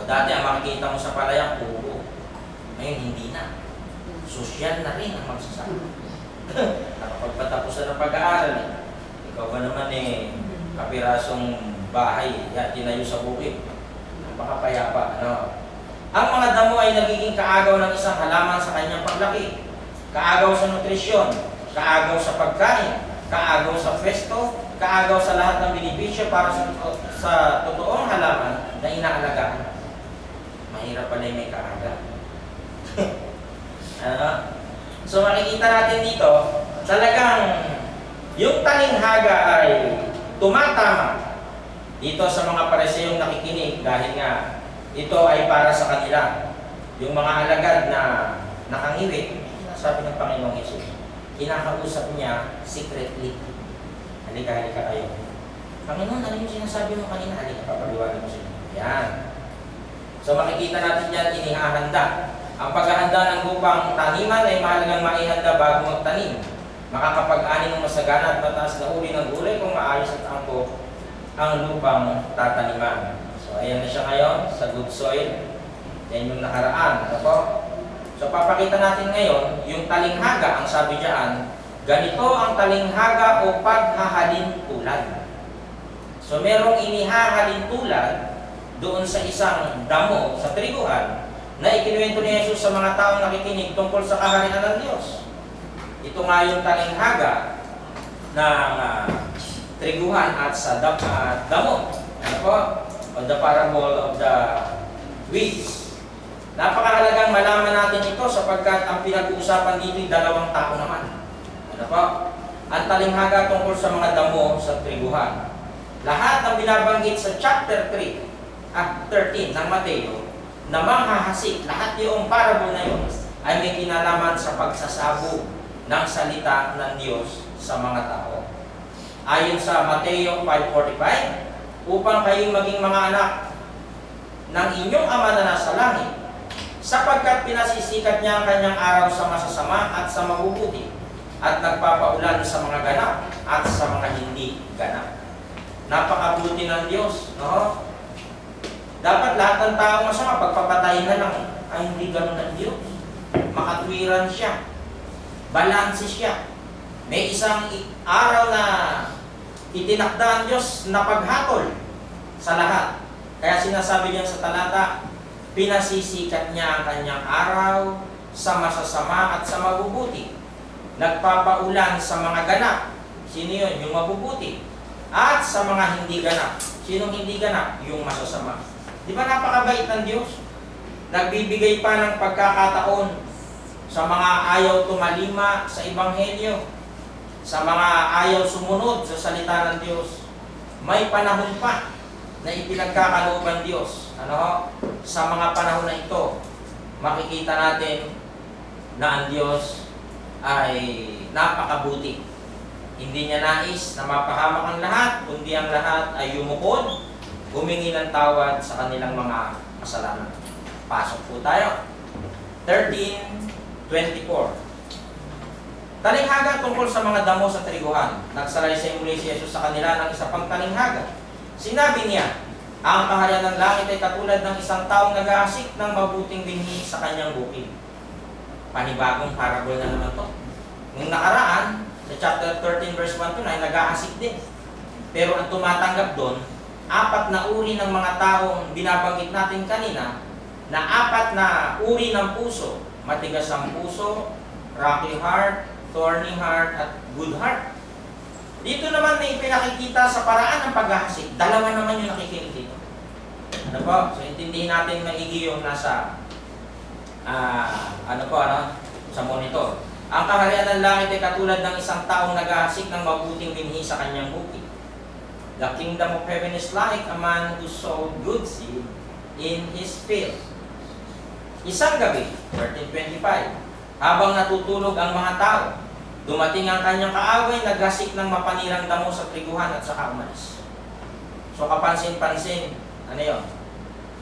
dati ang makikita mo sa palayang, puro. Ngayon, hindi na. Sosyal na rin ang magsasama. Nakapagpatapos na ng pag-aaral eh. Ikaw ba naman eh, kapirasong bahay, tinayo sa bukid. Baka payapa, ano? Ang mga damo ay nagiging kaagaw ng isang halaman sa kanyang paglaki. Kaagaw sa nutrisyon, kaagaw sa pagkain, kaagaw sa pwesto, kaagaw sa lahat ng benepisyo para sa totoong halaman na inaalagaan. Mahirap pala yung may kaaga. So makikita natin dito, talagang yung talinghaga ay tumatama dito sa mga pariseyong nakikinig dahil nga ito ay para sa kanila. Yung mga alagad na nakangiwit, sabi ng Panginoong Hesus, kinakausap niya secretly. Halika kayo. Panginoon, ano yung sinasabi mo kanina? Halika, papaliwanag mo siya. Yan. So makikita natin yan, inihahanda. Ang paghahanda ng lupang taniman ay mahalagang maihanda bago magtanim. Makakapag-ani ng masagana at mataas na uri ng gulay kung maayos at angkop ang lupang tataniman. So ayan na siya ngayon sa good soil. Yan yung nakaraan. Ano po? So papakita natin ngayon yung talinghaga. Ang sabi diyan, ganito ang talinghaga o paghahalin tulad. So merong inihahalin tulad doon sa isang damo sa triguhan na ikinuwento ni Jesus sa mga taong nakikinig tungkol sa kaharian ng Diyos. Ito nga yung talinghaga ng triguhan at sa damo. Ano po? O the parable of the weeds. Napakahalagang malaman natin ito sapagkat ang pinag-uusapan dito ay dalawang tao naman. Ano po? Ang talinghaga tungkol sa mga damo sa triguhan. Lahat ng binabanggit sa chapter 13 ng Mateo na manghahasik, lahat yung parable na yun ay may kinalaman sa pagsasabo ng salita ng Diyos sa mga tao. Ayon sa Mateo 5:45, upang kayong maging mga anak ng inyong Ama na nasa langit, sapagkat pinasisikat niya ang kanyang araw sa masasama at sa mabubuti, at nagpapaulan sa mga ganap at sa mga hindi ganap. Napakabuti ng Diyos, no? Dapat lahat ng tao masama, pagpapatayin na lang, ay hindi ganun ng Diyos. Makatwiran siya. Balanse siya. May isang araw na itinakda ang Diyos na paghatol sa lahat. Kaya sinasabi niya sa talata, pinasisikat niya ang kanyang araw sa masasama at sa mabubuti. Nagpapaulan sa mga ganap. Sino yun? Yung mabubuti. At sa mga hindi ganap. Sinong hindi ganap? Yung masasama. Di ba napakabait ng Diyos? Nagbibigay pa ng pagkakataon sa mga ayaw tumalima sa Ebanghelyo, sa mga ayaw sumunod sa salita ng Diyos. May panahon pa na ipinagkakalooban Diyos. Ano? Sa mga panahon na ito, makikita natin na ang Diyos ay napakabuti. Hindi niya nais na mapahamak ang lahat, kundi ang lahat ay yumukod, humingi ng tawad sa kanilang mga kasalanan. Pasok po tayo. 13:24. Talinghaga tungkol sa mga damo sa triguhan. Nagsalaysay muli si Jesus sa kanila ng isa pang talinghaga. Sinabi niya, ang kaharian ng langit ay katulad ng isang taong nag-aasik ng mabuting binhi sa kanyang bukid. Panibagong parable na naman to. Nung nakaraan, sa chapter 13 verse 1 to 9, nag-aasik din. Pero ang tumatanggap doon, 4 na uri ng mga taong binabanggit natin kanina, na 4 na uri ng puso. Matigas ang puso, rocky heart, thorny heart, at good heart. Dito naman may pinakikita sa paraan ng paghahasik. Dalawa naman yung nakikinig dito. Ano po? So intindihin natin maigi yung nasa sa monitor. Ang kaharian ng langit ay katulad ng isang taong naghahasik ng mabuting binhi sa kanyang bukid. The kingdom of heaven is like a man who sowed good seed in his field. Isang gabi, 13:25, habang natutulog ang mga tao, dumating ang kanyang kaaway, naghasik ng mapanirang damo sa triguhan at saka umalis. So kapansin-pansin, ano yun?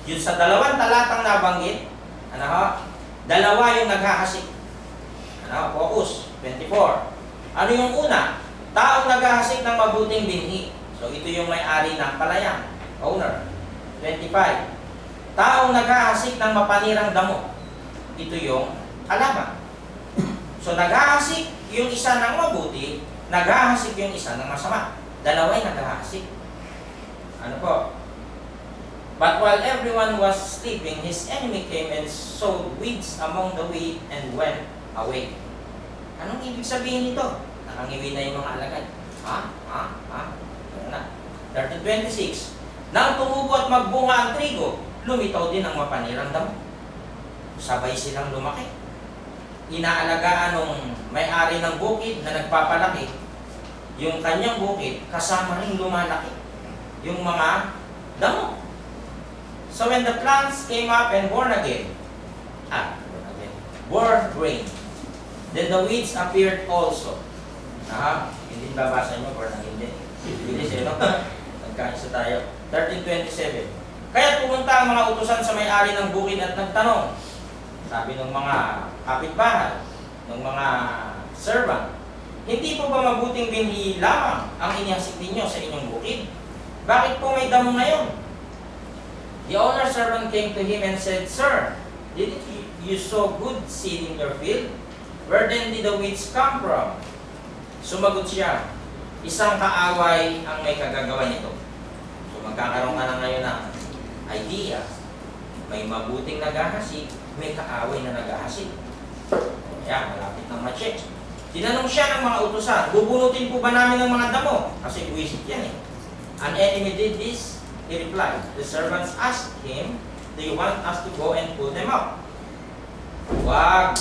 Yun sa 2 talatang nabanggit, dalawa yung naghahasik. Focus, 24. Ano yung una? Taong naghahasik ng mabuting binhi. So ito yung may-ari ng palayan, owner. 25. taong naghahasik ng mapanirang damo. Ito yung halaman. So naghahasik yung isa ng mabuti, naghahasik yung isa ng masama. Dalawa'y naghahasik. Ano po? But while everyone was sleeping, his enemy came and sowed weeds among the wheat and went away. Anong ibig sabihin nito? Nakangiwi na yung mga alagad. Ano na? 13:26. Nang tumubo at magbunga ang trigo, lumitaw din ang mapanirang damo. Sabay silang lumaki. Inaalagaan ng may-ari ng bukid na nagpapalaki yung kanyang bukid, kasama rin lumalaki yung mga damo. So when the plants came up and bore grain, then the weeds appeared also. Hindi babasa nyo, born again din. Bilis no? Nagkaisa tayo. 13:27. Kaya pumunta ang mga utusan sa may-ari ng bukid at nagtanong. Sabi ng mga kapitbahay, ng mga servant, hindi po ba mabuting binhi lamang ang inihasik ninyo sa inyong bukid? Bakit po may damo ngayon? The owner's servant came to him and said, Sir, didn't you sow good seed in your field? Where then did the weeds come from? Sumagot siya, isang kaaway ang may kagagawa nito. So magkakaroon ka na ngayon ng idea. May mabuting naghahasik, may kaaway na naghahasik. Kaya malapit ng ma-check. Tinanong siya ng mga utusan, bubunutin po ba namin ng mga damo? Kasi buwisit yan eh. An enemy did this. He replied, the servants asked him, do you want us to go and pull them up? Wag!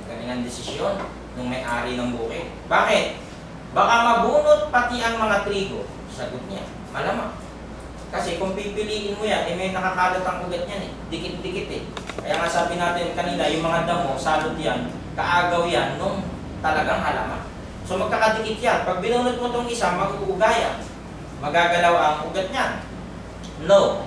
Magaling ang desisyon ng may-ari ng bukid. Bakit? Baka mabunot pati ang mga trigo. Sagot niya, malamang. Kasi kung pipiliin mo yan, may nakakalat ang ugat niyan eh. Dikit-dikit eh. Kaya nga sabi natin kanina, yung mga damo, salot yan, kaagaw yan nung talagang halaman. So magkakadikit yan. Pag binunot mo itong isa, mag-uugayan. Magagalaw ang ugat niyan. No.